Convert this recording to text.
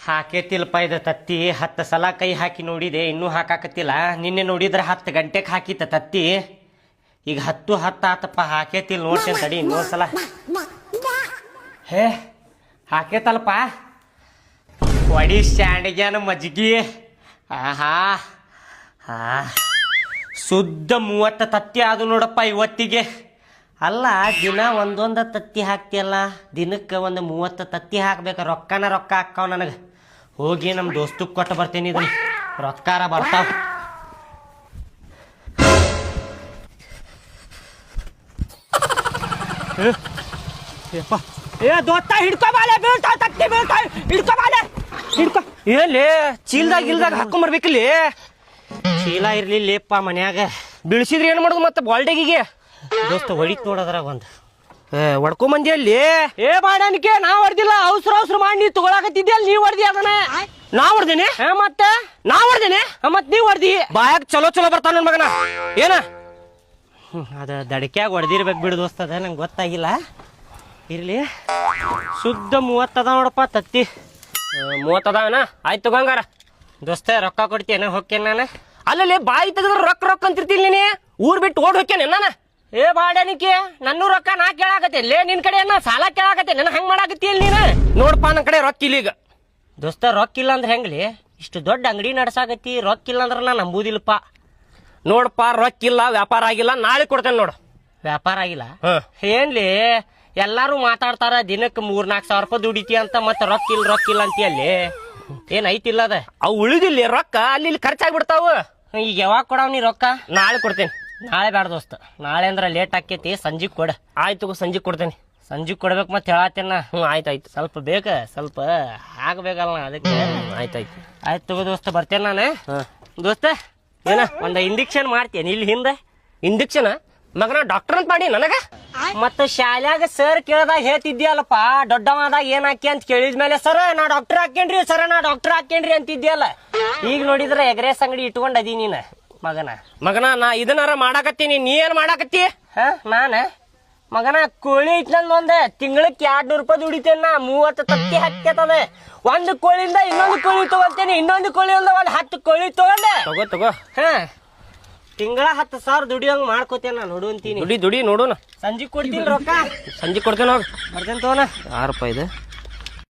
ಹಾಕೇತಿಲ್ಪ ಇದು ತತ್ತಿ 10 ಸಲ ಕೈ ಹಾಕಿ ನೋಡಿದೆ ಇನ್ನೂ ಹಾಕಾಕತ್ತಿಲ್ಲ. ನಿನ್ನೆ ನೋಡಿದ್ರೆ 10 ಗಂಟೆಗೆ ಹಾಕಿತ್ತ ತತ್ತಿ. ಈಗ 10 ಆತಪ್ಪ ಹಾಕೇತಿಲ್ಲ. ನೋಡ್ತೇನೆ ತಡಿ ಇನ್ನೊಂದು ಸಲ. ಹೇ ಹಾಕೇತಲ್ಪ. ಒಡಿ ಶಾಂಡಿಗ್ಯಾನ ಮಜ್ಗಿ. ಆಹಾ ಹಾ ಶುದ್ಧ 30 ತತ್ತಿ ಅದು ನೋಡಪ್ಪ ಇವತ್ತಿಗೆ. ಅಲ್ಲ ದಿನ ಒಂದೊಂದು ತತ್ತಿ ಹಾಕ್ತಿಯಲ್ಲ, ದಿನಕ್ಕೆ ಒಂದು 30 ತತ್ತಿ ಹಾಕ್ಬೇಕು. ರೊಕ್ಕ ಹಾಕ್ಕಾವ ನನಗೆ. ಹೋಗಿ ನಮ್ಮ ದೋಸ್ತಕ್ಕೆ ಕೊಟ್ಟು ಬರ್ತೇನೆ. ಇದನ್ನ ರೊಕ್ಕಾರ ಬರ್ತಾವ. ದೋಸ್ತ ಹಿಡ್ಕೊಬಾಲೆ, ಬೀಳ್ತಾವ ತತ್ತಿ ಬೀಳ್ತಾವ. ಹಿಡ್ಕೊಬಾಲೆ ಹಿಡ್ಕೊ. ಏನ್ಲೇ ಚೀಲ್ದಾಗ ಇಲ್ದಾಗ ಹಾಕೊಂಬರ್ಬೇಕಿಲ್ಲಿ. ಚೀಲ ಇರ್ಲಿಲ್ಲಪ್ಪ ಮನ್ಯಾಗ. ಬೀಳ್ಸಿದ್ರೆ ಏನು ಮಾಡೋದು ಮತ್ತೆ ಬಾಲ್ಡೆಗಿಗೆ. ದೋಸ್ತ ಹೊಡಿತ್ ನೋಡೋದ್ರಾಗ ಒಂದು ಹೊಡ್ಕೊಂಬಂದಿ ಅಲ್ಲಿ. ಏ ಮಾಡಾನಿಕೆ ನಾ ಹೊಡ್ದಿಲ್ಲ. ಅವಸರ ಮಾಡಿ ನೀ ತಗೊಳಕತ್ತಿದ್ದೆ ಅಲ್ಲಿ. ನೀವ್ ಹೊಡ್ದಿ ಅದನ್ನ. ನಾ ಹೊಡ್ದೇನೆ ಮತ್ತೆ. ನಾ ಹೊಡ್ದೇನೆ ಮತ್ ನೀವ್ ಹೊಡ್ದಿ. ಬಾಯಾಗ ಚಲೋ ಬರ್ತಾನ ನನ್ ಮಗನ. ಏನ ಅದ ದಡಕ್ಯಾಗ ಹೊಡ್ದಿರ್ಬೇಕು ಬಿಡು ದೋಸ್ತ. ಅದ ನಂಗೆ ಗೊತ್ತಾಗಿಲ್ಲ. ಇರ್ಲಿ ಶುದ್ಧ 30 ಅದ ನೋಡಪ್ಪ ತತ್ತಿ. 30 ಅದಾವನ. ಆಯ್ತು ತಗೊಂಗಾರ ದೋಸ್ತ. ರೊಕ್ಕ ಕೊಡ್ತೇನೆ ಹೋಗ್ತೇನೆ ನಾನು. ಅಲ್ಲಲ್ಲಿ ಬಾಯಿ ತೆಗೆದ್ರೆ ರೊಕ್ಕ ಅಂತಿರ್ತೀನಿ ನೀ. ಊರ್ ಬಿಟ್ಟು ಓಡ್ ಹೋಗ್ತೇನೆ ನಾನು. ಏ ಬಾಡನಿಕೆ ನನ್ನೂ ರೊಕ್ಕ ನಾ ಕೇಳಾಕತ್ತೇನೆ. ಲೇ ನಿನ್ ಕಡೆ ಸಾಲ ಕೇಳಾಕತ್ತೇನೆ. ನನ್ನ ಹಂಗೆ ಮಾಡಾಕತ್ತೀಯಲ್ಲ ನೀನು. ನೋಡಪ್ಪ ನನ್ನ ಕಡೆ ರೊಕ್ಕ ಇಲ್ಲ ಈಗ. ದೋಸ್ತ ರೊಕ್ಕ ಇಲ್ಲ ಅಂದ್ರೆ ಹೆಂಗ್ಲಿ? ಇಷ್ಟು ದೊಡ್ಡ ಅಂಗಡಿ ನಡ್ಸಾಕತ್ತಿ, ರೊಕ್ಕ ಇಲ್ಲ ಅಂದ್ರೆ ನಾ ನಂಬುದಿಲ್ಲಪ್ಪ. ನೋಡಪ್ಪ ರೊಕ್ಕ ಇಲ್ಲ, ವ್ಯಾಪಾರ ಆಗಿಲ್ಲ. ನಾಳೆ ಕೊಡ್ತೇನೆ ನೋಡು. ವ್ಯಾಪಾರ ಆಗಿಲ್ಲ ಏನ್ಲಿ? ಎಲ್ಲಾರು ಮಾತಾಡ್ತಾರ ದಿನಕ್ಕೆ 3-4 ಸಾವಿರ ರೂಪಾಯಿ ದುಡಿತಿ ಅಂತ. ಮತ್ತೆ ರೊಕ್ಕ ಇಲ್ಲ ಅಂತೀಯಲ್ಲಿ. ಏನ್ ಐತಿಲ್ಲ ಅದ. ಅವು ಉಳಿದಿಲ್ಲ ರೊಕ್ಕ. ಅಲ್ಲಿ ಖರ್ಚಾಗ್ಬಿಡ್ತಾವ. ಈಗ ಯಾವಾಗ ಕೊಡವ್ ನೀ ರೊಕ್ಕ? ನಾಳೆ ಕೊಡ್ತೇನೆ. ನಾಳೆ ಬೇಡ ದೋಸ್ತ. ನಾಳೆ ಅಂದ್ರೆ ಲೇಟ್ ಆಕೇತಿ. ಸಂಜಿಗೆ ಕೊಡ. ಆಯ್ತು ಸಂಜಿಗೆ ಕೊಡ್ತೇನೆ. ಸಂಜಿಗೆ ಕೊಡ್ಬೇಕು ಮತ್ತೆ ಹೇಳತ್ತೇನ. ಆಯ್ತಾಯ್ತು. ಸ್ವಲ್ಪ ಸ್ವಲ್ಪ ಆಗ್ಬೇಕಲ್ಲ ಅದಕ್ಕೆ. ಆಯ್ತು ತಗೋ ದೋಸ್ತ ಬರ್ತೇನೆ ನಾನು. ದೋಸ್ತ ಏನ ಒಂದು ಇಂಜೆಕ್ಷನ್ ಮಾಡ್ತೇನೆ ಇಲ್ಲಿ ಹಿಂದೆ. ಇಂಜೆಕ್ಷನ್ ಮಗನ ಡಾಕ್ಟರ್ ಅಂತ ಮಾಡಿ ನನಗ. ಮತ್ತ ಶಾಲ್ಯಾಗ ಸರ್ ಕೇಳ್ದಾಗ ಹೇಳ್ತಿದ್ಯಲ್ಲಪ್ಪ, ದೊಡ್ಡವಾದಾಗ ಏನ್ ಹಾಕಿ ಅಂತ ಕೇಳಿದ್ಮೇಲೆ ಸರ ನಾ ಡಾಕ್ಟರ್ ಹಾಕೇನ್ರಿ ಅಂತಿದ್ಯಲ್ಲ. ಈಗ ನೋಡಿದ್ರೆ ಎಗ್ರೆಸ್ ಅಂಗಡಿ ಇಟ್ಕೊಂಡ್ ಅದಿ ನೀನ ಮಗನ. ನಾ ಇದನ್ನಾರ ಮಾಡಾಕತ್ತೀನಿ. ನೀ ಏನ್ ಮಾಡಾಕತ್ತಿ? ನಾನ ಮಗನ ಕೋಳಿ ಇಟ್ನಂದ್ ಒಂದ್ ತಿಂಗಳಕ್ಕೆ 200 ರೂಪಾಯಿ ದುಡಿತೇನ. 30 ತತ್ತಿ ಹಾಕ್ತದ. ಒಂದು ಕೋಳಿಯಿಂದ ಇನ್ನೊಂದು ಕೋಳಿ ತಗೊಳ್ತೇನೆ. ಇನ್ನೊಂದು ಕೋಳಿಯಿಂದ ಒಂದ್ 10 ಕೋಳಿ ತಗೊಂಡೆ. ತಗೋ ತಿಂಗಳ 10,000 ದುಡಿಯೋಂಗ್ ಮಾಡ್ಕೋತೇನ. ನೋಡುವಂತೀನಿ. ದುಡಿ ನೋಡೋಣ. ಸಂಜೆ ಕೊಡ್ತೀನಿ ರೊಕ್ಕ. ಸಂಜೆ ಕೊಡ್ತೇನೆ. ಹೋಗಿ ಬರ್ತೇನೆ ತಗೋಣ. 6 ರೂಪಾಯಿ ಇದೆ.